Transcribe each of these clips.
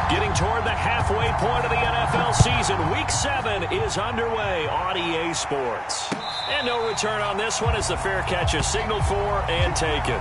Getting toward the halfway point of the NFL season. Week 7 is underway on EA Sports. And no return on this one as the fair catch is signaled for and taken.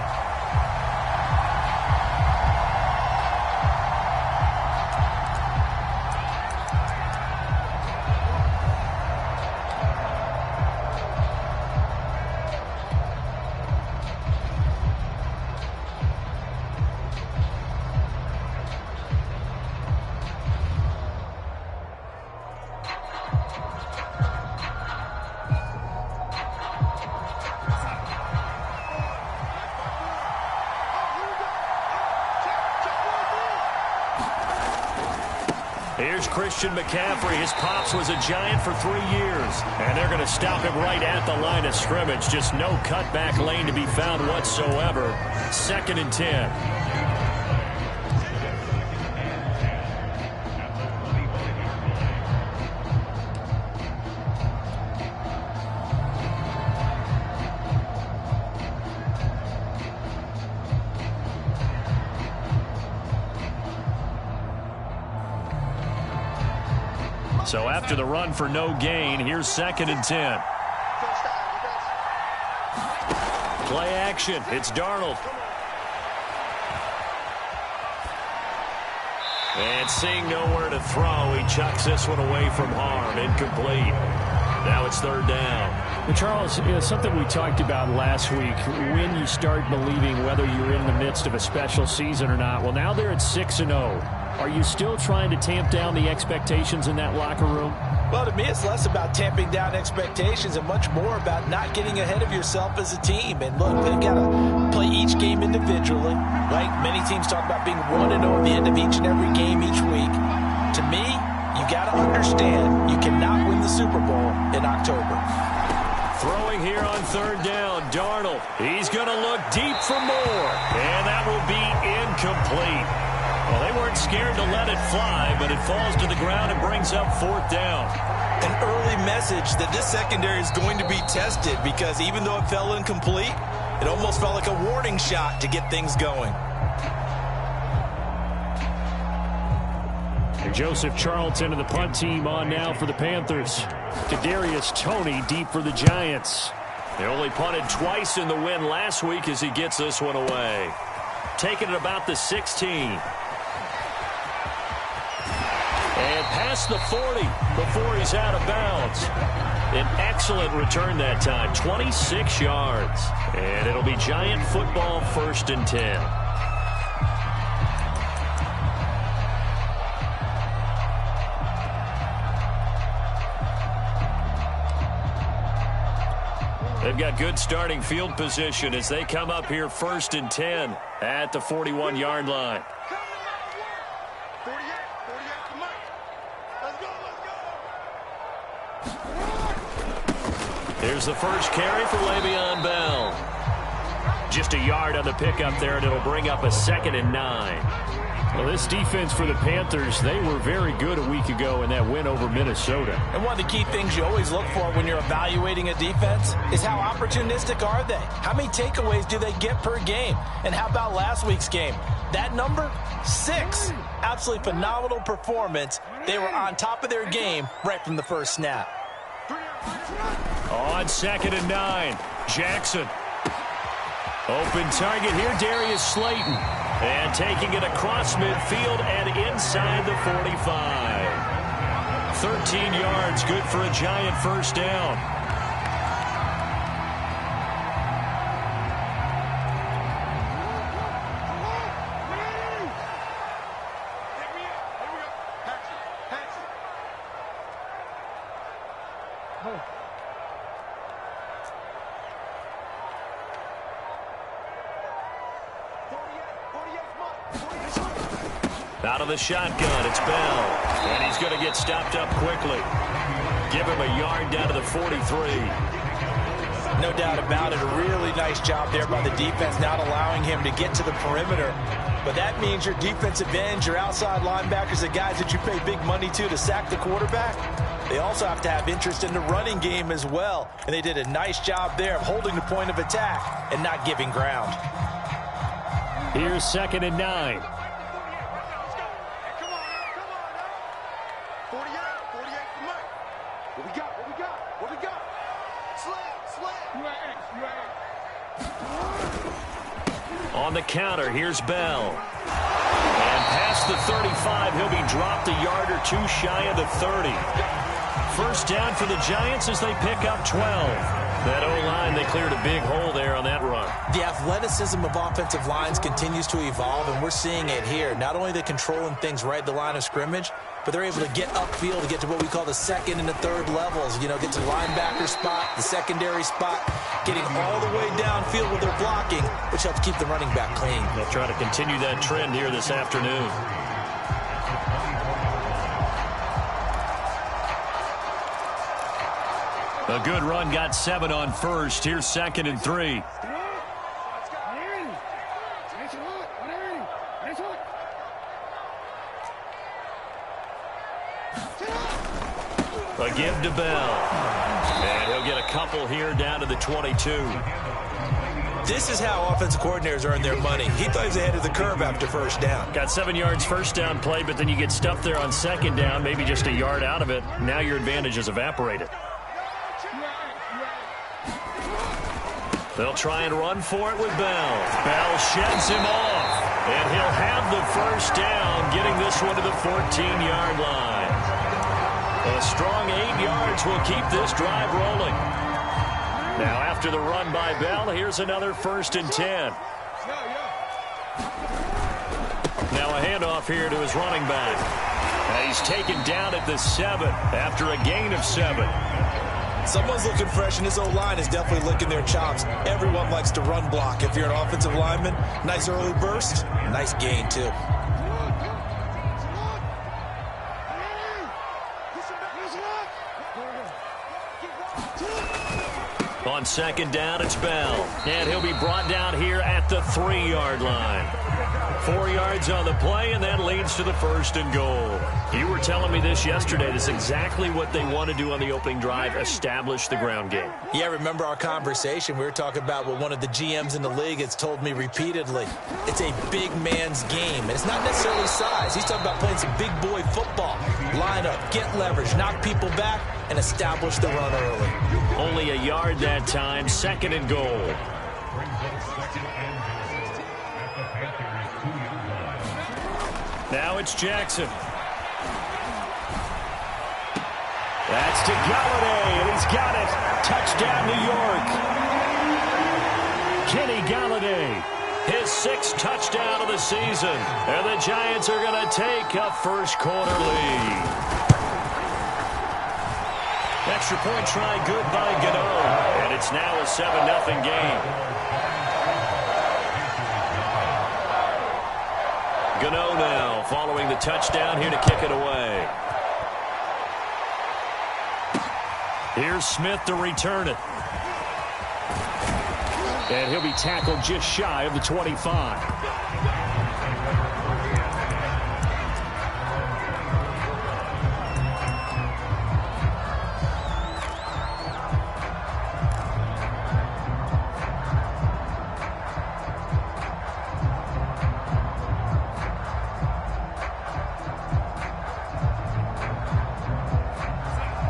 Here's Christian McCaffrey. His pops was a Giant for 3 years. And they're going to stop him right at the line of scrimmage. Just no cutback lane to be found whatsoever. 2nd and 10. So after the run for no gain, here's 2nd and 10. Play action. It's Darnold. And seeing nowhere to throw, he chucks this one away from harm. Incomplete. Now it's 3rd down. Well, Charles, something we talked about last week, when you start believing whether you're in the midst of a special season or not. Well, now they're at 6-0. Are you still trying to tamp down the expectations in that locker room? Well, to me, it's less about tamping down expectations and much more about not getting ahead of yourself as a team. And look, they've got to play each game individually, right? Many teams talk about being 1-0 at the end of each and every game each week. To me, you got to understand you cannot win the Super Bowl in October. Throwing here on 3rd down, Darnold. He's going to look deep for more, and that will be incomplete. Well, they weren't scared to let it fly, but it falls to the ground and brings up 4th down. An early message that this secondary is going to be tested because even though it fell incomplete, it almost felt like a warning shot to get things going. And Joseph Charlton and the punt team on now for the Panthers. Kadarius Toney deep for the Giants. They only punted twice in the win last week as he gets this one away. Taking it about the 16. And past the 40 before he's out of bounds. An excellent return that time, 26 yards. And it'll be Giant football, 1st and 10. They've got good starting field position as they come up here 1st and 10 at the 41-yard line. Here's the first carry for Le'Veon Bell. Just a yard on the pickup there, and it'll bring up a 2nd and 9. Well, this defense for the Panthers, they were very good a week ago in that win over Minnesota. And one of the key things you always look for when you're evaluating a defense is how opportunistic are they? How many takeaways do they get per game? And how about last week's game? That number, 6. Absolutely phenomenal performance. They were on top of their game right from the first snap. On 2nd and 9, Jackson. Open target here, Darius Slayton. And taking it across midfield and inside the 45. 13 yards, good for a Giant 1st down. Out of the shotgun, it's Bell. And he's going to get stopped up quickly. Give him a yard down to the 43. No doubt about it. A really nice job there by the defense, not allowing him to get to the perimeter. But that means your defensive ends, your outside linebackers, the guys that you pay big money to sack the quarterback, they also have to have interest in the running game as well. And they did a nice job there of holding the point of attack and not giving ground. Here's 2nd and 9. On the counter, here's Bell. And past the 35, he'll be dropped a yard or two shy of the 30. First down for the Giants as they pick up 12. That O-line, they cleared a big hole there on that run. The athleticism of offensive lines continues to evolve, and we're seeing it here. Not only are they controlling things right at the line of scrimmage, but they're able to get upfield to get to what we call the second and the third levels. You know, get to the linebacker spot, the secondary spot, getting all the way downfield with their blocking, which helps keep the running back clean. They'll try to continue that trend here this afternoon. A good run, got 7 on first. Here's 2nd and 3. A give to Bell. And he'll get a couple here down to the 22. This is how offensive coordinators earn their money. He thought he was ahead of the curve after first down. Got 7 yards first down play, but then you get stuffed there on second down, maybe just a yard out of it. Now your advantage has evaporated. They'll try and run for it with Bell. Bell sheds him off, and he'll have the first down, getting this one to the 14-yard line. A strong 8 yards will keep this drive rolling. Now after the run by Bell, here's another 1st and 10. Now a handoff here to his running back. And he's taken down at the 7 after a gain of 7. Someone's looking fresh, and his O-line is definitely licking their chops. Everyone likes to run block. If you're an offensive lineman, nice early burst, nice gain, too. On second down, it's Bell. And he'll be brought down here at the 3-yard line. 4 yards on the play, and that leads to the 1st and goal. You were telling me this yesterday. This is exactly what they want to do on the opening drive, establish the ground game. Yeah, remember our conversation. We were talking about what one of the GMs in the league has told me repeatedly. It's a big man's game, and it's not necessarily size. He's talking about playing some big boy football. Line up, get leverage, knock people back, and establish the run early. Only a yard that time, 2nd and goal. Now it's Jackson. That's to Galladay, and he's got it. Touchdown, New York. Kenny Galladay, his 6th touchdown of the season. And the Giants are going to take a first-quarter lead. Extra point try good by Gano. And it's now a 7-0 game. Gano now following the touchdown here to kick it away. Here's Smith to return it. And he'll be tackled just shy of the 25.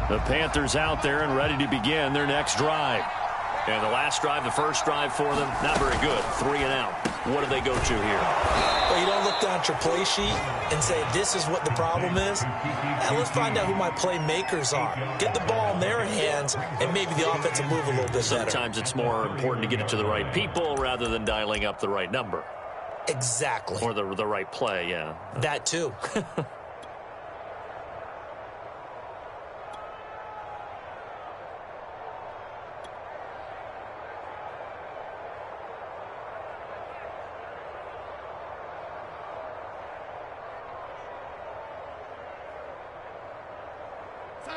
The Panthers out there and ready to begin their next drive. And the last drive, the first drive for them, not very good. 3 and out. What do they go to here? Well, you don't look down at your play sheet and say, this is what the problem is. Now let's find out who my playmakers are. Get the ball in their hands, and maybe the offense will move a little bit better. Sometimes it's more important to get it to the right people rather than dialing up the right number. Exactly. Or the right play, yeah. That too.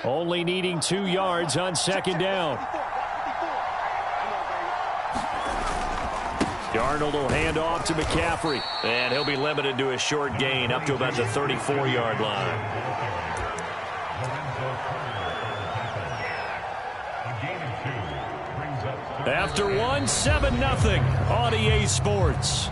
Only needing 2 yards on second down. Darnold will hand off to McCaffrey. And he'll be limited to a short gain up to about the 34-yard line. After one, 7-0 on EA Sports.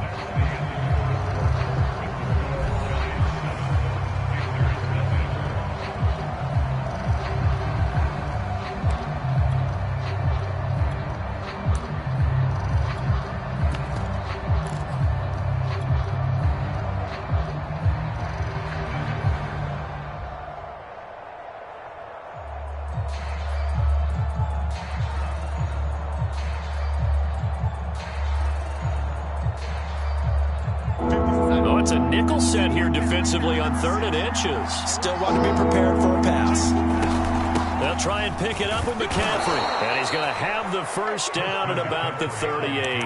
It's a nickel set here defensively on 3rd and inches. Still want to be prepared for a pass. They'll try and pick it up with McCaffrey. And he's going to have the first down at about the 38.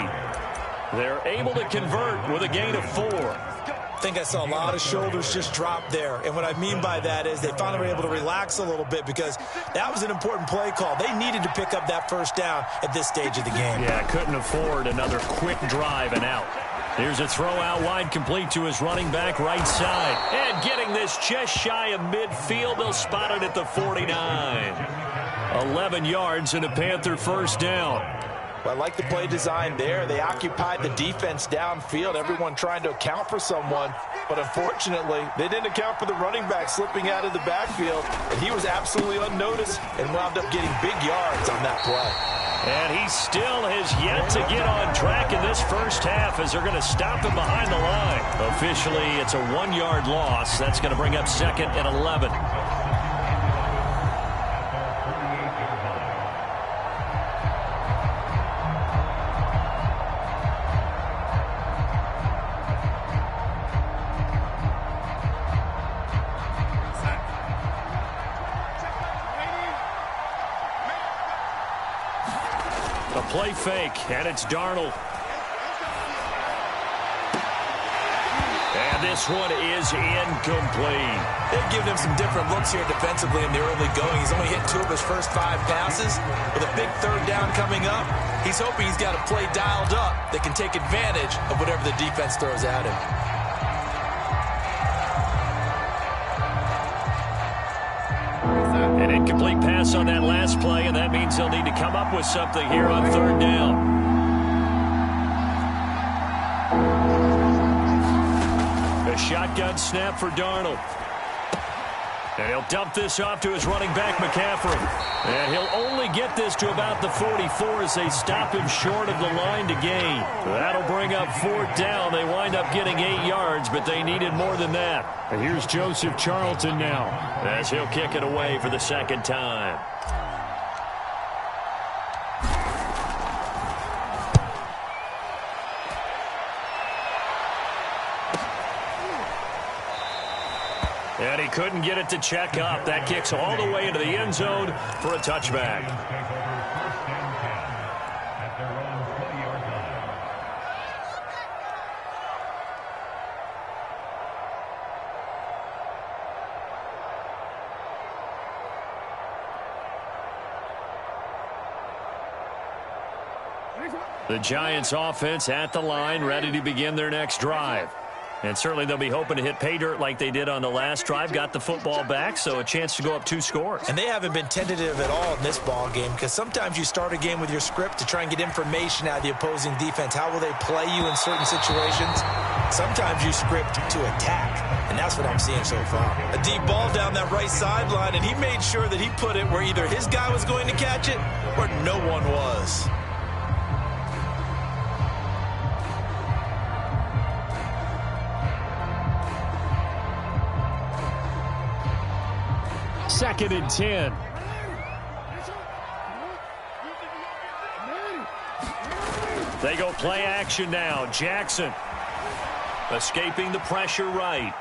They're able to convert with a gain of 4. I think I saw a lot of shoulders just drop there. And what I mean by that is they finally were able to relax a little bit because that was an important play call. They needed to pick up that first down at this stage of the game. Yeah, couldn't afford another quick drive and out. Here's a throw out wide, complete to his running back right side. And getting this just shy of midfield, they'll spot it at the 49. 11 yards and a Panther first down. I like the play design there. They occupied the defense downfield, everyone trying to account for someone. But unfortunately, they didn't account for the running back slipping out of the backfield. And he was absolutely unnoticed and wound up getting big yards on that play. And he still has yet to get on track in this first half as they're going to stop him behind the line. Officially, it's a 1-yard loss. That's going to bring up 2nd and 11. Play fake, and it's Darnold. And this one is incomplete. They've given him some different looks here defensively in the early going. He's only hit 2 of his first 5 passes. With a big 3rd down coming up, he's hoping he's got a play dialed up that can take advantage of whatever the defense throws at him. An incomplete pass on that last play, and that means they'll need to come up with something here on 3rd down. A shotgun snap for Darnold. And he'll dump this off to his running back, McCaffrey. And he'll only get this to about the 44 as they stop him short of the line to gain. That'll bring up 4th down. They wind up getting 8 yards, but they needed more than that. And here's Joseph Charlton now, as he'll kick it away for the 2nd time. And he couldn't get it to check up. That kicks all the way into the end zone for a touchback. The Giants offense at the line, ready to begin their next drive. And certainly they'll be hoping to hit pay dirt like they did on the last drive. Got the football back, so a chance to go up 2 scores. And they haven't been tentative at all in this ball game because sometimes you start a game with your script to try and get information out of the opposing defense. How will they play you in certain situations? Sometimes you script to attack, and that's what I'm seeing so far. A deep ball down that right sideline, and he made sure that he put it where either his guy was going to catch it or no one was. Second and 10. They go play action now. Jackson escaping the pressure right.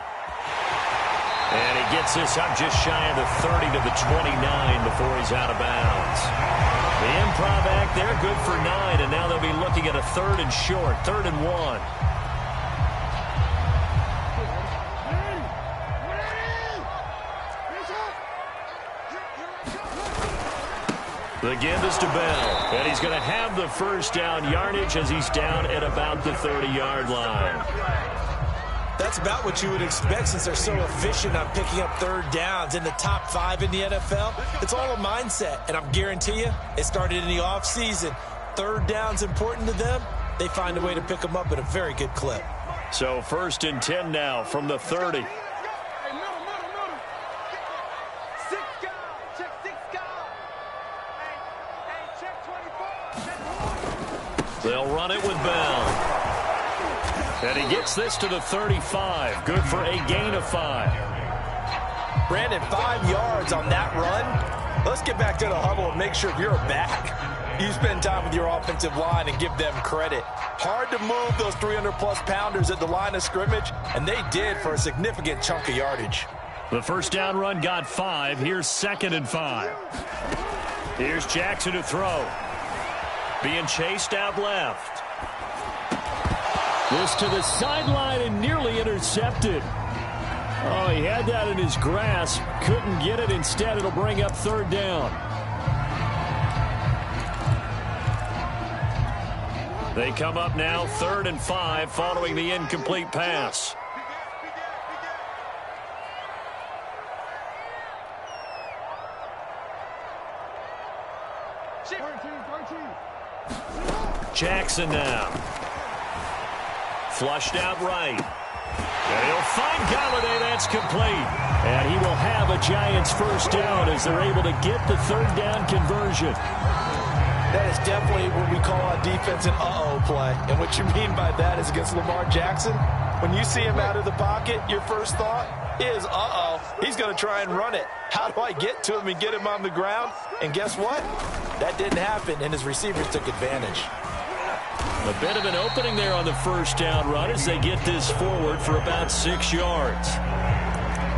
And he gets this up just shy of the 30 to the 29 before he's out of bounds. The improv act there, good for 9, and now they'll be looking at a 3rd and short, 3rd and 1. The give is to Bell, and he's going to have the first down yardage as he's down at about the 30-yard line. That's about what you would expect since they're so efficient on picking up 3rd downs in the top 5 in the NFL. It's all a mindset, and I'm guarantee you it started in the offseason. 3rd down's important to them. They find a way to pick them up at a very good clip. So 1st and 10 now from the 30. They'll run it with Bell. And he gets this to the 35. Good for a gain of 5. Brandon, 5 yards on that run. Let's get back to the huddle and make sure if you're a back, You spend time with your offensive line and give them credit. Hard to move those 300-plus pounders at the line of scrimmage, and they did for a significant chunk of yardage. The first down run got 5. Here's 2nd and 5. Here's Jackson to throw. Being chased out left. This to the sideline and nearly intercepted. Oh, he had that in his grasp. Couldn't get it. Instead, it'll bring up 3rd down. They come up now 3rd and 5 following the incomplete pass. Jackson now. Flushed out right. And he'll find Golladay. That's complete. And he will have a Giants first down as they're able to get the 3rd down conversion. That is definitely what we call a defense an uh-oh play. And what you mean by that is against Lamar Jackson, when you see him out of the pocket, your first thought is, uh-oh, he's going to try and run it. How do I get to him and get him on the ground? And guess what? That didn't happen, and his receivers took advantage. A bit of an opening there on the first down run as they get this forward for about 6 yards.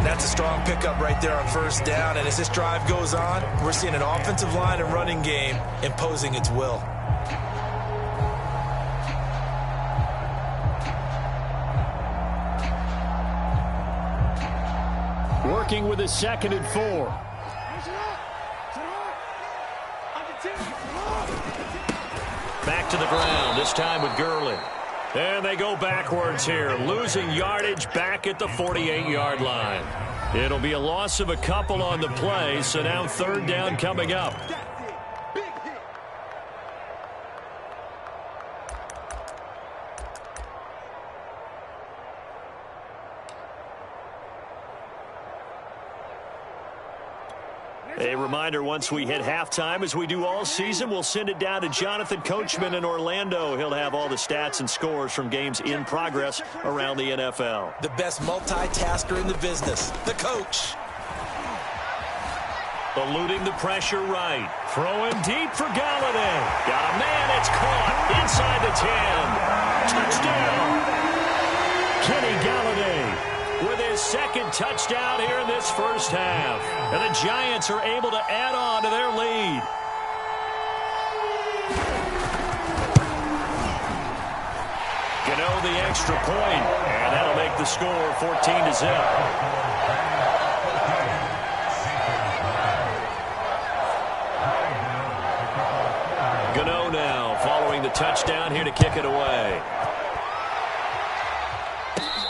That's a strong pickup right there on first down, and as this drive goes on, we're seeing an offensive line and running game imposing its will. Working with a 2nd and 4. Back to the ground, this time with Gurley. And they go backwards here, losing yardage back at the 48-yard line. It'll be a loss of a couple on the play, so now 3rd down coming up. A reminder, once we hit halftime, as we do all season, we'll send it down to Jonathan Coachman in Orlando. He'll have all the stats and scores from games in progress around the NFL. The best multitasker in the business, the coach. Eluding the pressure right. Throwing deep for Golladay. Got a man, it's caught inside the 10. Touchdown. Kenny Golladay with his 2nd touchdown here in this first half. And the Giants are able to add on to their lead. Gano the extra point, and that'll make the score 14-0. Gano now following the touchdown here to kick it away.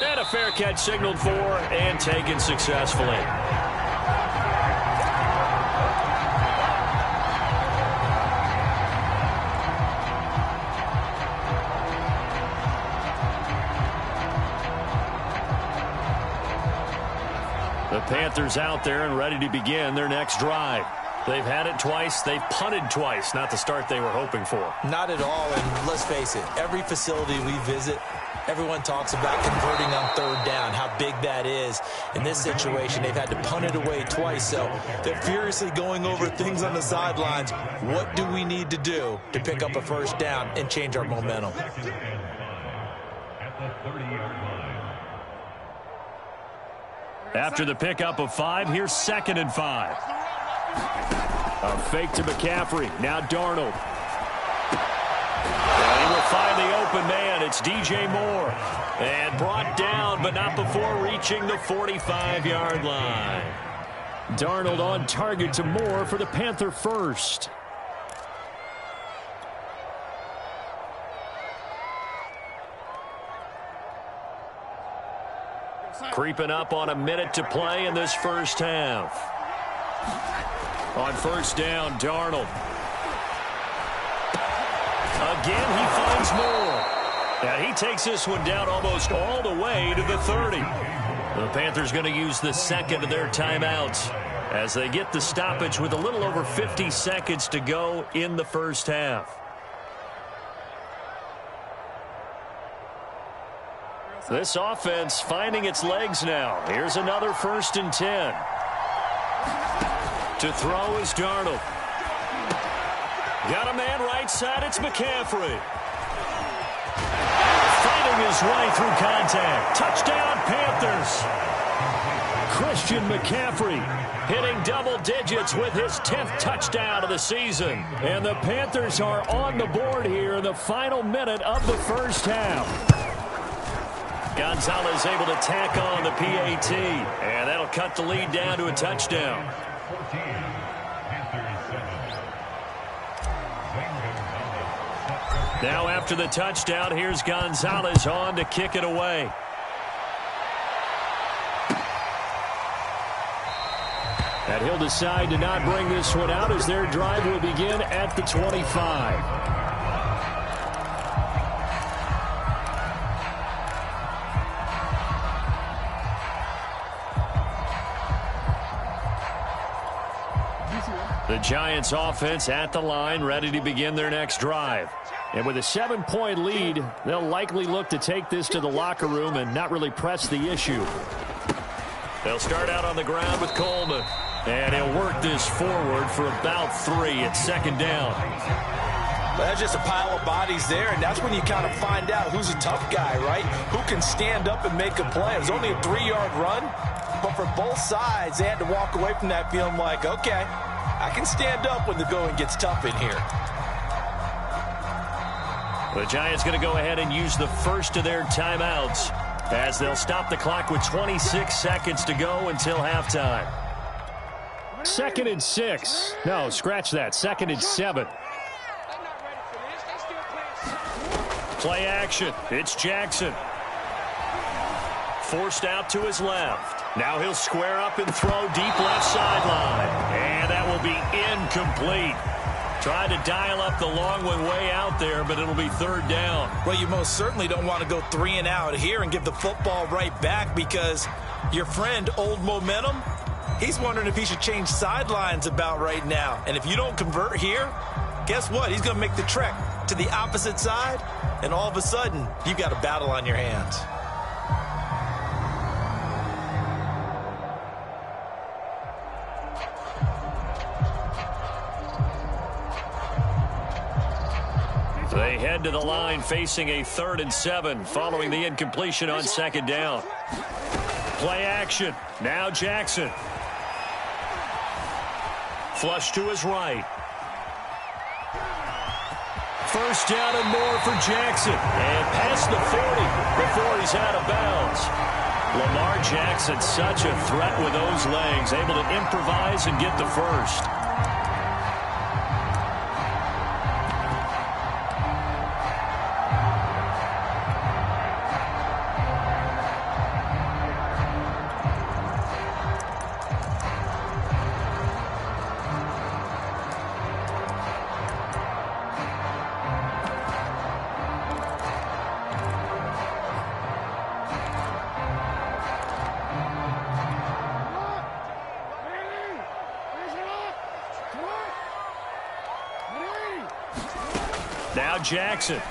And a fair catch signaled for and taken successfully. The Panthers out there and ready to begin their next drive. They've had it twice. They've punted twice. Not the start they were hoping for. Not at all, and let's face it, every facility we visit, everyone talks about converting on 3rd down, how big that is. In this situation, they've had to punt it away twice, so they're furiously going over things on the sidelines. What do we need to do to pick up a first down and change our momentum? After the pickup of 5, here's 2nd and 5. A fake to McCaffrey. Now Darnold. And he will find the open man. It's DJ Moore. And brought down, but not before reaching the 45-yard line. Darnold on target to Moore for the Panther first. Creeping up on a minute to play in this first half. On first down, Darnold. Again, he finds Moore. And he takes this one down almost all the way to the 30. The Panthers going to use the 2nd of their timeouts as they get the stoppage with a little over 50 seconds to go in the first half. This offense finding its legs now. Here's another 1st and 10. To throw is Darnold. Got a man right side. It's McCaffrey. Fighting his way through contact. Touchdown, Panthers. Christian McCaffrey hitting double digits with his 10th touchdown of the season. And the Panthers are on the board here in the final minute of the first half. Gonzalez able to tack on the PAT. And that'll cut the lead down to a touchdown. Now after the touchdown, here's Gonzalez on to kick it away. And he'll decide to not bring this one out as their drive will begin at the 25. The Giants offense at the line, ready to begin their next drive. And with a 7-point lead, they'll likely look to take this to the locker room and not really press the issue. They'll start out on the ground with Coleman. And he'll work this forward for about 3 at second down. Well, that's just a pile of bodies there, and that's when you kind of find out who's a tough guy, right? Who can stand up and make a play. It was only a 3-yard run, but for both sides, they had to walk away from that feeling like, okay, I can stand up when the going gets tough in here. The Giants going to go ahead and use the first of their timeouts as they'll stop the clock with 26 seconds to go until halftime. 2nd and 6. No, scratch that. 2nd and 7. Play action. It's Jackson. Forced out to his left. Now he'll square up and throw deep left sideline. And that will be incomplete. Tried to dial up the long one way out there, but it'll be 3rd down. Well, you most certainly don't want to go 3 and out here and give the football right back because your friend, Old Momentum, he's wondering if he should change sidelines about right now. And if you don't convert here, guess what? He's going to make the trek to the opposite side, and all of a sudden, you've got a battle on your hands. They head to the line facing a 3rd and 7 following the incompletion on 2nd down. Play action. Now Jackson. Flush to his right. 1st down and more for Jackson. And past the 40 before he's out of bounds. Lamar Jackson, such a threat with those legs, able to improvise and get the first. Now Jackson.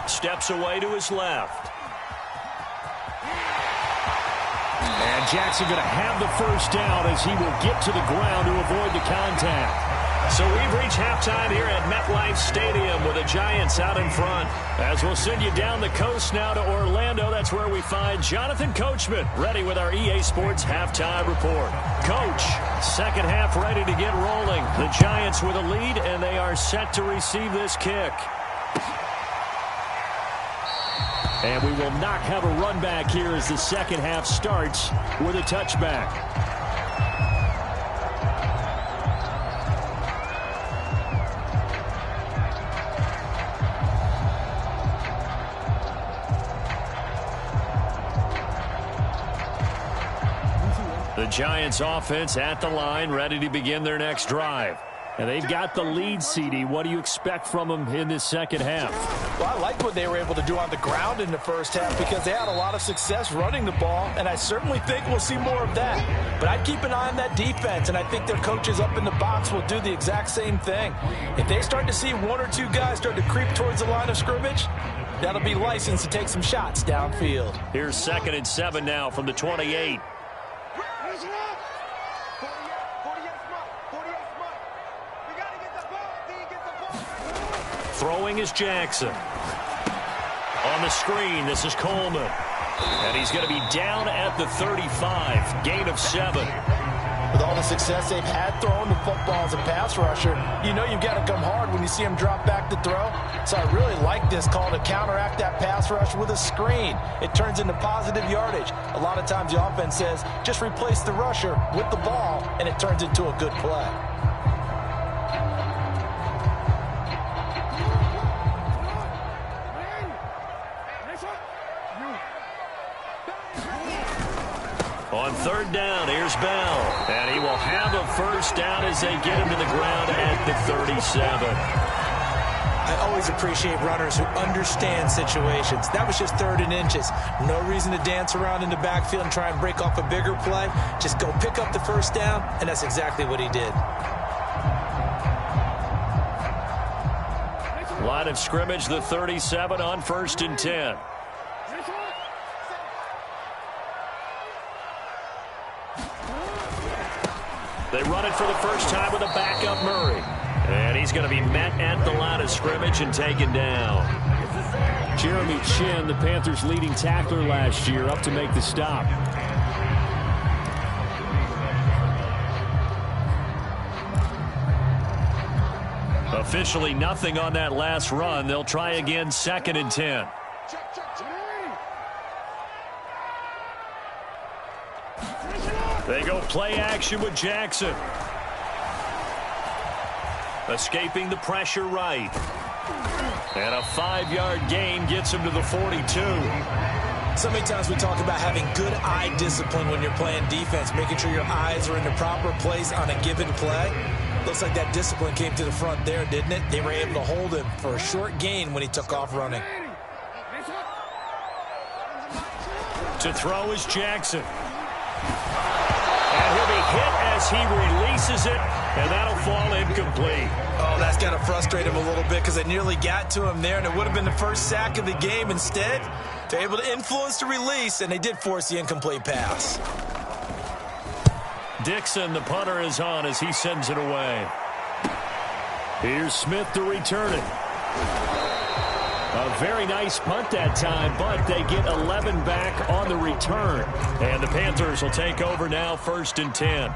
Steps away to his left. And Jackson going to have the first down as he will get to the ground to avoid the contact. So we've reached halftime here at MetLife Stadium with the Giants out in front. As we'll send you down the coast now to Orlando, that's where we find Jonathan Coachman ready with our EA Sports halftime report. Coach, second half ready to get rolling. The Giants with a lead, and they are set to receive this kick. And we will not have a run back here as the second half starts with a touchback. The Giants offense at the line, ready to begin their next drive. And they've got the lead, CD. What do you expect from them in this second half? Well, I liked what they were able to do on the ground in the first half because they had a lot of success running the ball, and I certainly think we'll see more of that. But I'd keep an eye on that defense, and I think their coaches up in the box will do the exact same thing. If they start to see one or two guys start to creep towards the line of scrimmage, that'll be licensed to take some shots downfield. Here's 2nd and 7 now from the 28. Throwing is Jackson. On the screen, this is Coleman. And he's going to be down at the 35. Gain of 7. With all the success they've had throwing the football as a pass rusher, you know you've got to come hard when you see him drop back to throw. So I really like this call to counteract that pass rush with a screen. It turns into positive yardage. A lot of times the offense says, just replace the rusher with the ball, and it turns into a good play. On third down, here's Bell. And he will have a first down as they get him to the ground at the 37. I always appreciate runners who understand situations. That was just 3rd and inches. No reason to dance around in the backfield and try and break off a bigger play. Just go pick up the first down, and that's exactly what he did. Line of scrimmage, the 37 on 1st and 10. They run it for the first time with a backup Murray. And he's going to be met at the line of scrimmage and taken down. Jeremy Chinn, the Panthers' leading tackler last year, up to make the stop. Officially nothing on that last run. They'll try again 2nd and 10. They go play action with Jackson. Escaping the pressure right. And a 5-yard gain gets him to the 42. So many times we talk about having good eye discipline when you're playing defense, making sure your eyes are in the proper place on a given play. Looks like that discipline came to the front there, didn't it? They were able to hold him for a short gain when he took off running. To throw is Jackson. And he'll be hit as he releases it, and that'll fall incomplete. Oh, that's got to frustrate him a little bit because they nearly got to him there, and it would have been the first sack of the game. Instead, they're able to influence the release, and they did force the incomplete pass. Dixon, the punter, is on as he sends it away. Here's Smith to return it. A very nice punt that time, but they get 11 back on the return. And the Panthers will take over now, 1st and 10.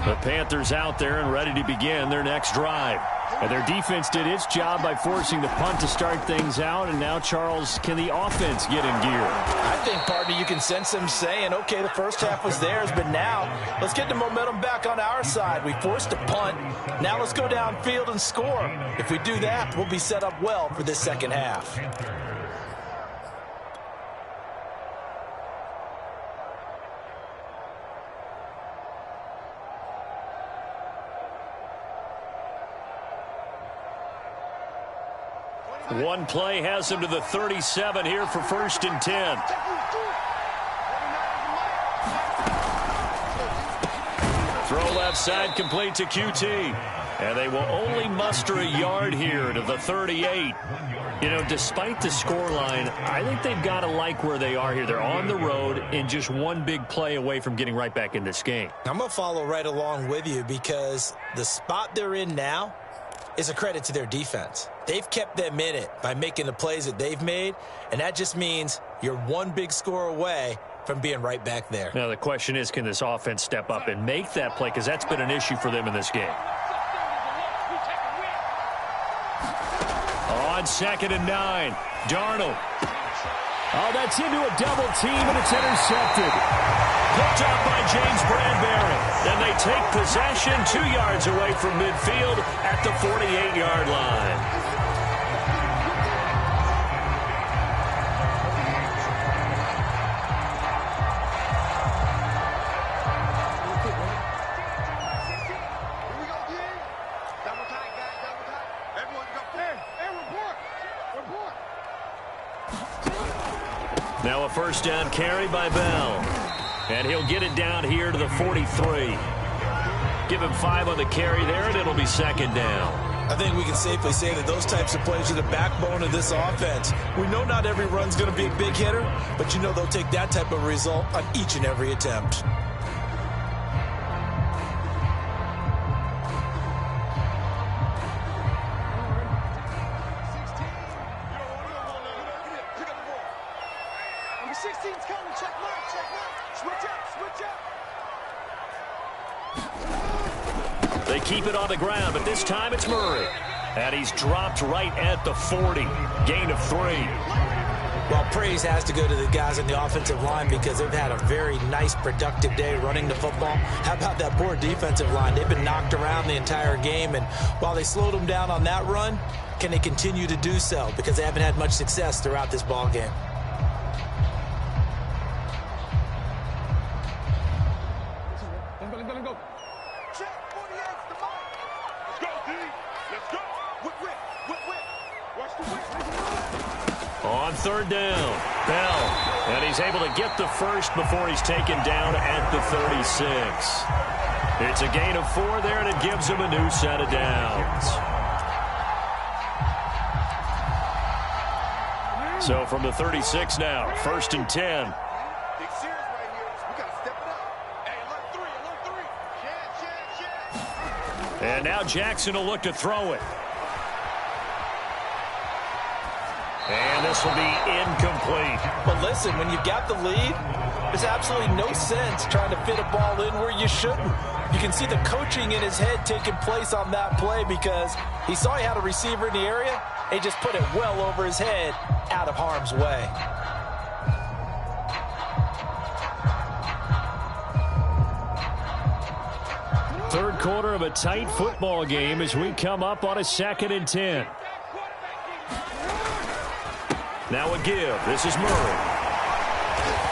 The Panthers out there and ready to begin their next drive. And their defense did its job by forcing the punt to start things out. And now, Charles, can the offense get in gear? I think, partner, you can sense them saying, okay, the first half was theirs, but now let's get the momentum back on our side. We forced a punt. Now let's go downfield and score. If we do that, we'll be set up well for this second half. One play has him to the 37 here for 1st and 10. Throw left side complete to QT. And they will only muster a yard here to the 38. You know, despite the scoreline, I think they've got to like where they are here. They're on the road and just one big play away from getting right back in this game. I'm going to follow right along with you because the spot they're in now is a credit to their defense. They've kept them in it by making the plays that they've made, and that just means you're one big score away from being right back there. Now the question is, can this offense step up and make that play? Because that's been an issue for them in this game. On 2nd and 9, Darnold. Oh, that's into a double team, and it's intercepted. Picked up by James Bradbury. And they take possession 2 yards away from midfield at the 48-yard line. Now a first down carry by Bell. And he'll get it down here to the 43. Give him 5 on the carry there, and it'll be 2nd down. I think we can safely say that those types of plays are the backbone of this offense. We know not every run's going to be a big hitter, but you know they'll take that type of result on each and every attempt. They keep it on the ground, but this time it's Murray. And he's dropped right at the 40. Gain of 3. Well, praise has to go to the guys on the offensive line because they've had a very nice, productive day running the football. How about that poor defensive line? They've been knocked around the entire game, and while they slowed them down on that run, can they continue to do so? Because they haven't had much success throughout this ball game. On third down, Bell. And he's able to get the first before he's taken down at the 36. It's a gain of 4 there, and it gives him a new set of downs. So from the 36 now, 1st and 10. And now Jackson will look to throw it. And this will be incomplete. But listen, when you've got the lead, there's absolutely no sense trying to fit a ball in where you shouldn't. You can see the coaching in his head taking place on that play because he saw he had a receiver in the area, and he just put it well over his head out of harm's way. Third quarter of a tight football game as we come up on a 2nd and 10. Now a give. This is Murray.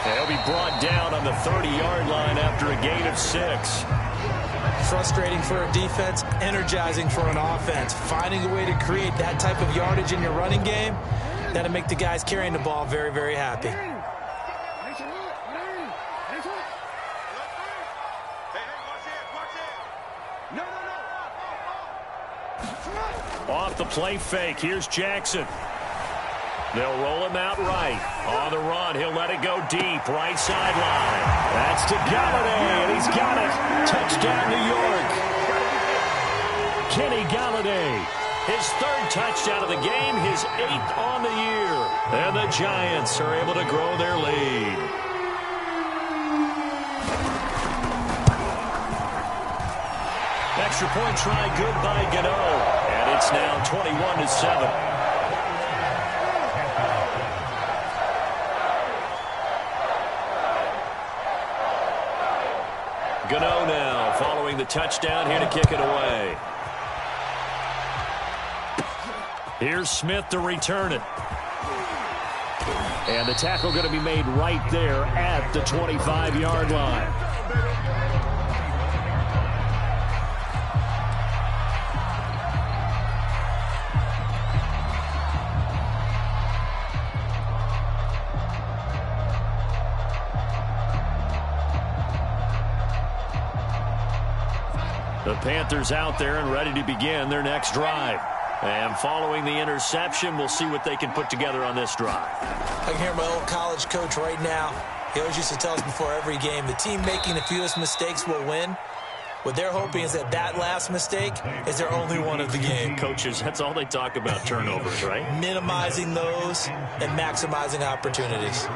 And he'll be brought down on the 30-yard line after a gain of 6. Frustrating for a defense, energizing for an offense. Finding a way to create that type of yardage in your running game, that'll make the guys carrying the ball very, very happy. Off the play fake. Here's Jackson. They'll roll him out right. On the run, he'll let it go deep. Right sideline. That's to Galladay, and he's got it. Touchdown, New York. Kenny Galladay. His 3rd touchdown of the game, his 8th on the year. And the Giants are able to grow their lead. Extra point try good by Gano. And it's now 21-7. Gano now following the touchdown here to kick it away. Here's Smith to return it. And the tackle going to be made right there at the 25-yard line. The Panthers out there and ready to begin their next drive. And following the interception, we'll see what they can put together on this drive. I can hear my old college coach right now. He always used to tell us before every game, the team making the fewest mistakes will win. What they're hoping is that that last mistake is their only one of the game. Coaches, that's all they talk about, turnovers, right? Minimizing those and maximizing opportunities.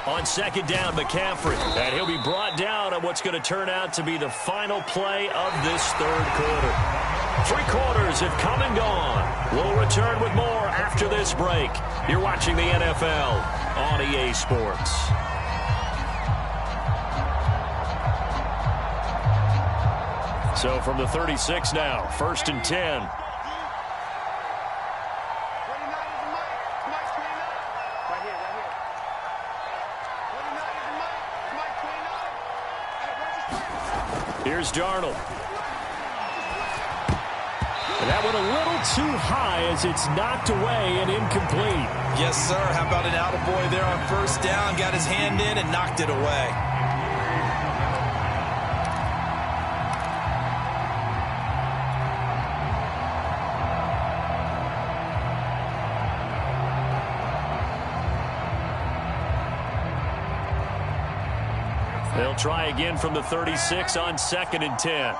On 2nd down, McCaffrey. And he'll be brought down on what's going to turn out to be the final play of this 3rd quarter. 3 quarters have come and gone. We'll return with more after this break. You're watching the NFL on EA Sports. So from the 36 now, 1st and 10. Here's Darnold. And that went a little too high as it's knocked away and incomplete. Yes, sir. How about an attaboy there on 1st down? Got his hand in and knocked it away. try again from the 36 on 2nd and 10.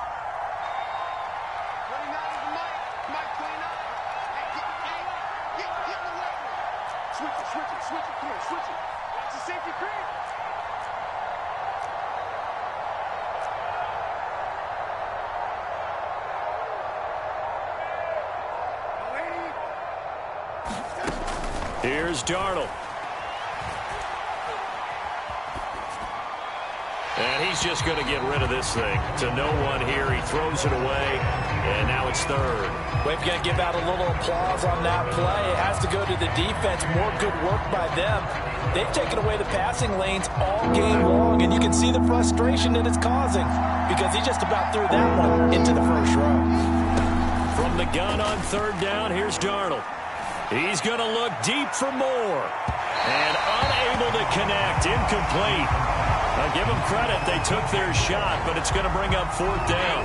Here's Darnold. And he's just going to get rid of this thing. To no one here. He throws it away. And now it's 3rd. We've got to give out a little applause on that play. It has to go to the defense. More good work by them. They've taken away the passing lanes all game long. And you can see the frustration that it's causing. Because he just about threw that one into the first row. From the gun on 3rd down, here's Darnold. He's going to look deep for more. And unable to connect. Incomplete. I'll give them credit. They took their shot, but it's going to bring up 4th down.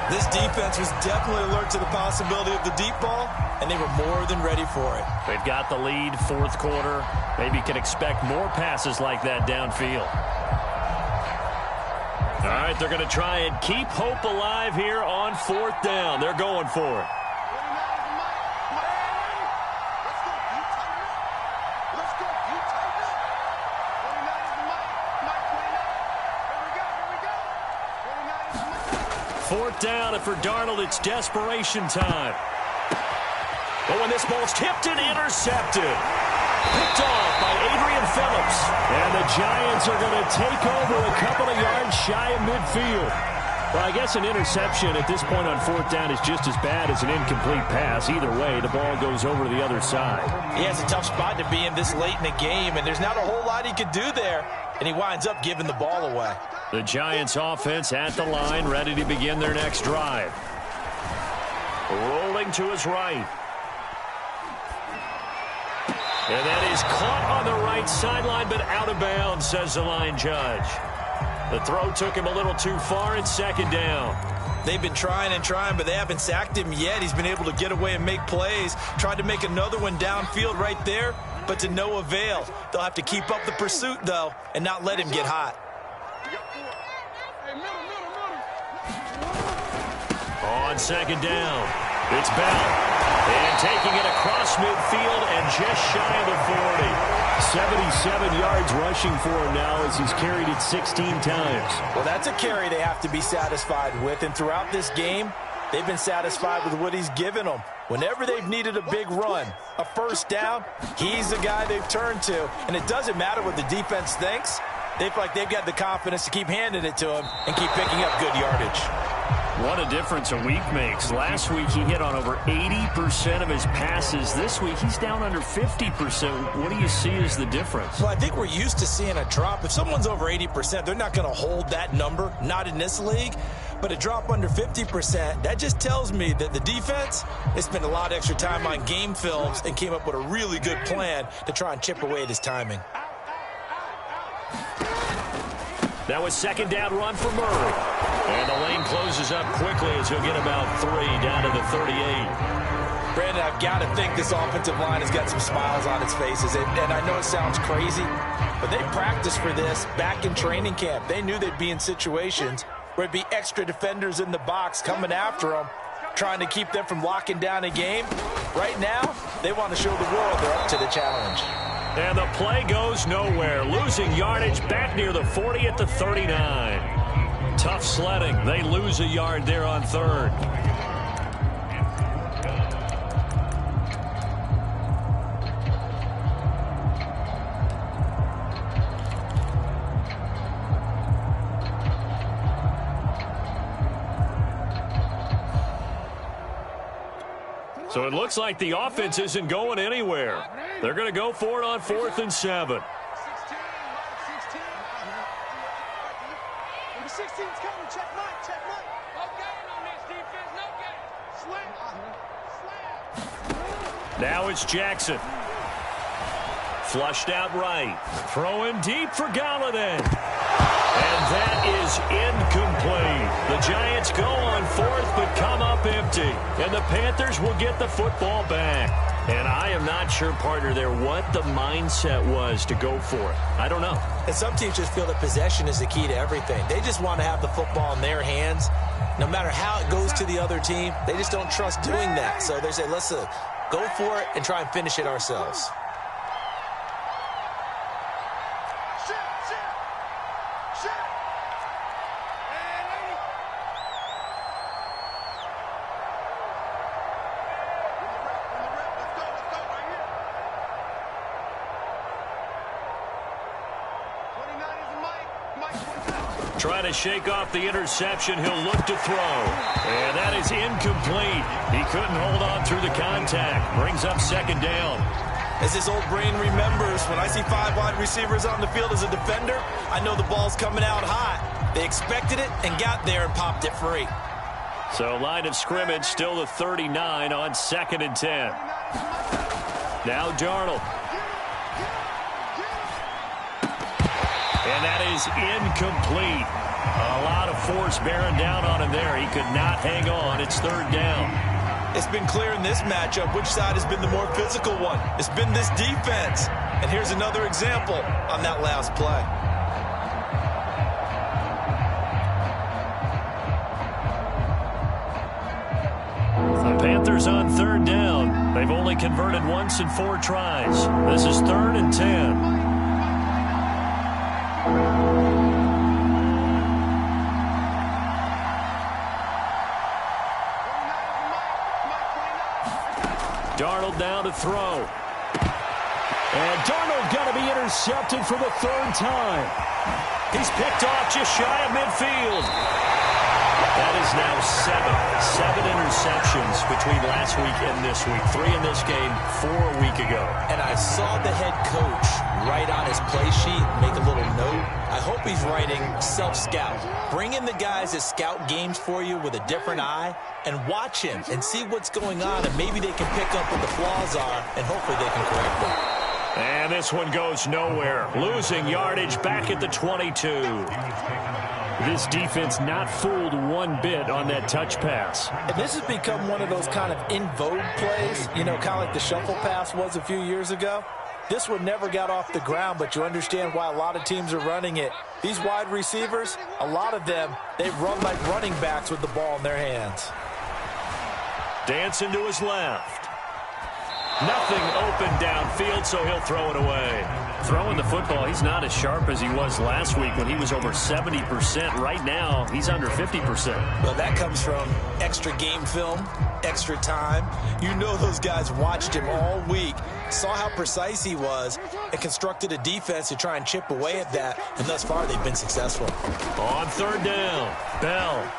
This defense was definitely alert to the possibility of the deep ball, and they were more than ready for it. They've got the lead, 4th quarter. Maybe can expect more passes like that downfield. All right, they're going to try and keep hope alive here on 4th down. They're going for it. Fourth down, and for Darnold, it's desperation time. But when this ball's tipped and intercepted. Picked off by Adrian Phillips. And the Giants are going to take over a couple of yards shy of midfield. Well, I guess an interception at this point on 4th down is just as bad as an incomplete pass. Either way, the ball goes over to the other side. He has a tough spot to be in this late in the game, and there's not a whole lot he could do there. And he winds up giving the ball away. The Giants offense at the line, ready to begin their next drive. Rolling to his right. And that is caught on the right sideline, but out of bounds, says the line judge. The throw took him a little too far. It's 2nd down. They've been trying and trying, but they haven't sacked him yet. He's been able to get away and make plays. Tried to make another one downfield right there, but to no avail. They'll have to keep up the pursuit, though, and not let him get hot. On 2nd down, it's Bell. And taking it across midfield and just shy of the 40. 77 yards rushing for him now as he's carried it 16 times. Well, that's a carry they have to be satisfied with. And throughout this game, they've been satisfied with what he's given them. Whenever they've needed a big run, a first down, he's the guy they've turned to. And it doesn't matter what the defense thinks. They feel like they've got the confidence to keep handing it to him and keep picking up good yardage. What a difference a week makes. Last week he hit on over 80% of his passes. This week he's down under 50%. What do you see as the difference? Well, I think we're used to seeing a drop. If someone's over 80%, they're not going to hold that number, not in this league. But a drop under 50%, that just tells me that the defense, they spent a lot of extra time on game films and came up with a really good plan to try and chip away at his timing. That was 2nd down run for Murray. And the lane closes up quickly as he'll get about 3 down to the 38. Brandon, I've got to think this offensive line has got some smiles on its faces. And I know it sounds crazy, but they practiced for this back in training camp. They knew they'd be in situations where it'd be extra defenders in the box coming after them, trying to keep them from locking down a game. Right now, they want to show the world they're up to the challenge. And the play goes nowhere. Losing yardage back near the 40 at the 39. Tough sledding. They lose a yard there on 3rd. So it looks like the offense isn't going anywhere. They're going to go for it on 4th and 7. 16's coming. Check Mike. Check Mike. No gain on this defense. No gain. Slam. Now it's Jackson. Flushed out right. Throwing deep for Galladay. And that is incomplete. The Giants go on 4th but come up empty. And the Panthers will get the football back. And I am not sure, partner, there what the mindset was to go for it. I don't know. And some teams just feel that possession is the key to everything. They just want to have the football in their hands. No matter how it goes to the other team, they just don't trust doing that. So they say, let's go for it and try and finish it ourselves. Trying to shake off the interception. He'll look to throw. And that is incomplete. He couldn't hold on through the contact. Brings up second down. As his old brain remembers, when I see 5 wide receivers on the field as a defender, I know the ball's coming out hot. They expected it and got there and popped it free. So line of scrimmage still the 39 on 2nd and 10. Now Darnold. And that is incomplete. A lot of force bearing down on him there. He could not hang on. It's 3rd down. It's been clear in this matchup which side has been the more physical one. It's been this defense. And here's another example on that last play. The Panthers on 3rd down. They've only converted once in 4 tries. This is 3rd and 10. Darnold down to throw. And Darnold going to be intercepted for the 3rd time. He's picked off just shy of midfield. That is now 7 interceptions between last week and this week. 3 in this game, 4 a week ago. And I saw the head coach write on his play sheet, make a little note. I hope he's writing self-scout. Bring in the guys that scout games for you with a different eye and watch him and see what's going on, and maybe they can pick up what the flaws are, and hopefully they can correct them. And this one goes nowhere. Losing yardage back at the 22. This defense not fooled one bit on that touch pass. And this has become one of those kind of in vogue plays, you know, kind of like the shuffle pass was a few years ago. This one never got off the ground, but you understand why a lot of teams are running it. These wide receivers, a lot of them, they run like running backs with the ball in their hands. Dancing to his left. Nothing open downfield, so he'll throw it away. Throwing the football, he's not as sharp as he was last week when he was over 70%. Right now, he's under 50%. Well, that comes from extra game film, extra time. You know those guys watched him all week, saw how precise he was, and constructed a defense to try and chip away at that, and thus far they've been successful. On 3rd down, Bell.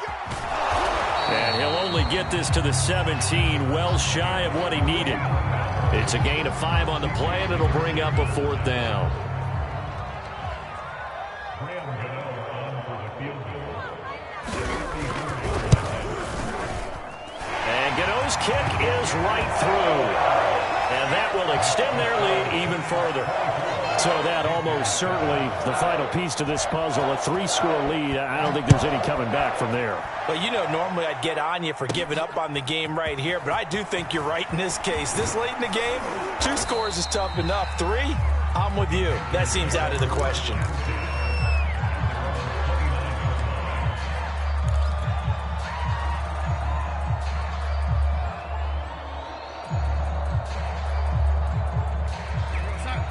And he'll only get this to the 17, well shy of what he needed. It's a gain of 5 on the play, and it'll bring up a 4th down. And Gano's kick is right through. And that will extend their lead even further. So that almost certainly the final piece to this puzzle, a 3-score lead. I don't think there's any coming back from there. Well, you know, normally I'd get on you for giving up on the game right here, but I do think you're right in this case. This late in the game, 2 scores is tough enough. 3, I'm with you. That seems out of the question.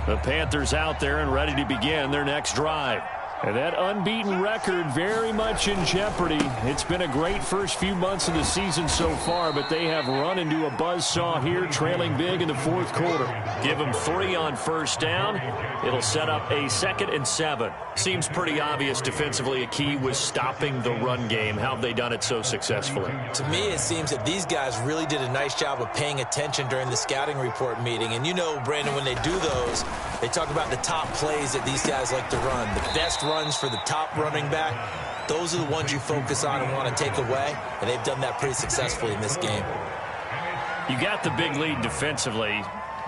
The Panthers out there and ready to begin their next drive. And that unbeaten record very much in jeopardy. It's been a great first few months of the season so far, but they have run into a buzzsaw here, trailing big in the 4th quarter. Give them 3 on 1st down. It'll set up a 2nd and 7. Seems pretty obvious defensively a key was stopping the run game. How have they done it so successfully? To me, it seems that these guys really did a nice job of paying attention during the scouting report meeting. And you know, Brandon, when they do those, they talk about the top plays that these guys like to run. The best runs for the top running back, those are the ones you focus on and want to take away. And they've done that pretty successfully in this game. You got the big lead defensively.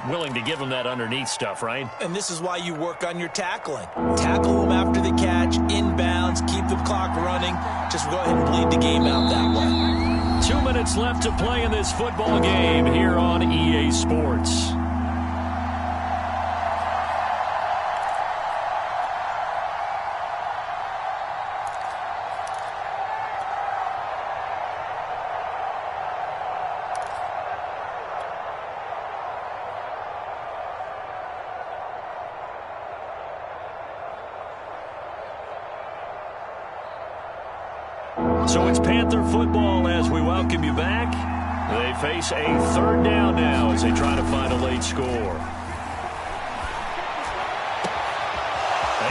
Willing to give them that underneath stuff, right? And this is why you work on your tackling. Tackle them after the catch, inbounds, keep the clock running. Just go ahead and bleed the game out that way. 2 minutes left to play in this football game here on EA Sports. So it's Panther football as we welcome you back. They face a third down now as they try to find a late score.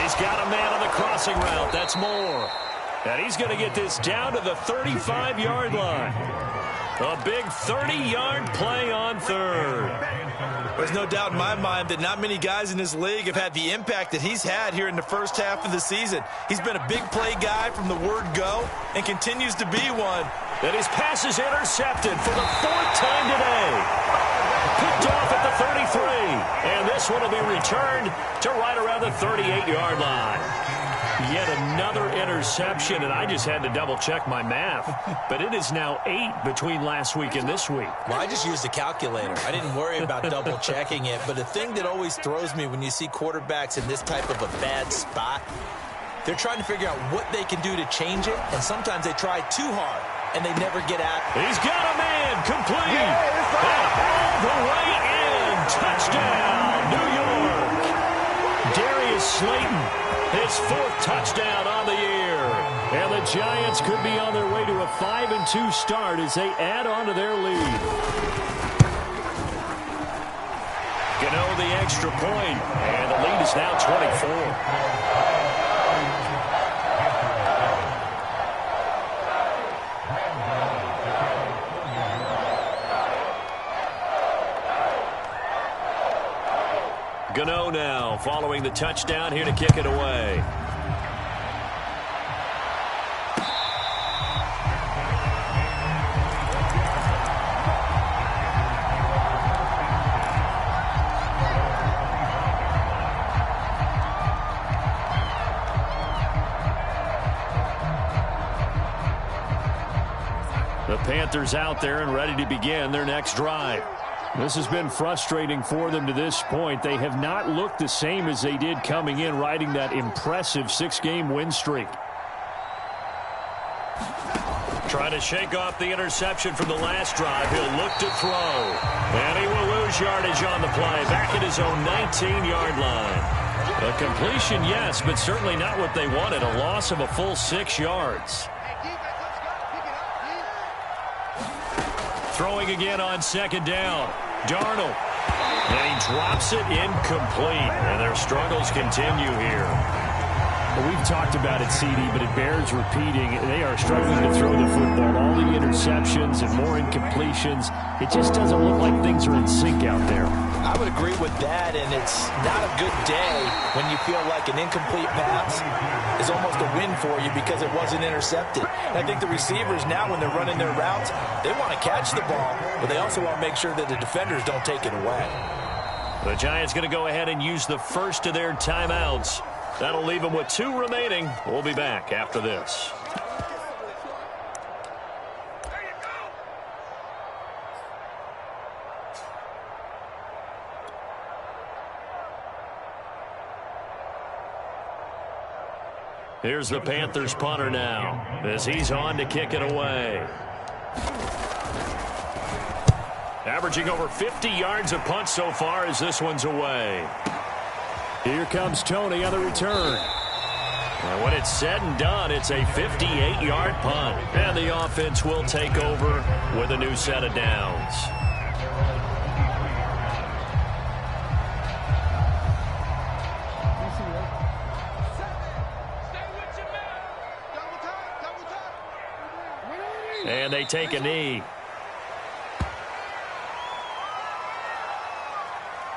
He's got a man on the crossing route. That's Moore. And he's going to get this down to the 35-yard line. A big 30-yard play on third. There's no doubt in my mind that not many guys in this league have had the impact that he's had here in the first half of the season. He's been a big play guy from the word go and continues to be one. And his pass is intercepted for the fourth time today. Picked off at the 33. And this one will be returned to right around the 38-yard line. Yet another interception, and I just had to double-check my math. But it is now 8 between last week and this week. Well, I just used a calculator. I didn't worry about double-checking it. But the thing that always throws me when you see quarterbacks in this type of a bad spot, they're trying to figure out what they can do to change it, and sometimes they try too hard, and they never get at it. He's got a man complete. And all the way in. Touchdown, New York. Darius Slayton. His fourth touchdown on the year. And the Giants could be on their way to a 5-2 start as they add on to their lead. Gano the extra point, and the lead is now 24. Gano now following the touchdown here to kick it away. The Panthers out there and ready to begin their next drive. This has been frustrating for them to this point. They have not looked the same as they did coming in, riding that impressive 6-game win streak. Trying to shake off the interception from the last drive. He'll look to throw. And he will lose yardage on the play. Back at his own 19-yard line. A completion, yes, but certainly not what they wanted. A loss of a full 6 yards. Throwing again on second down. Darnold. And he drops it incomplete. And their struggles continue here. Well, we've talked about it, CD, but it bears repeating. They are struggling to throw the football. All the interceptions and more incompletions. It just doesn't look like things are in sync out there. I would agree with that, and it's not a good day when you feel like an incomplete pass is almost a win for you because it wasn't intercepted. And I think the receivers now, when they're running their routes, they want to catch the ball, but they also want to make sure that the defenders don't take it away. The Giants going to go ahead and use the first of their timeouts. That'll leave them with 2 remaining. We'll be back after this. Here's the Panthers punter now as he's on to kick it away. Averaging over 50 yards a punt so far as this one's away. Here comes Tony on the return. And when it's said and done, it's a 58-yard punt. And the offense will take over with a new set of downs. And they take a knee.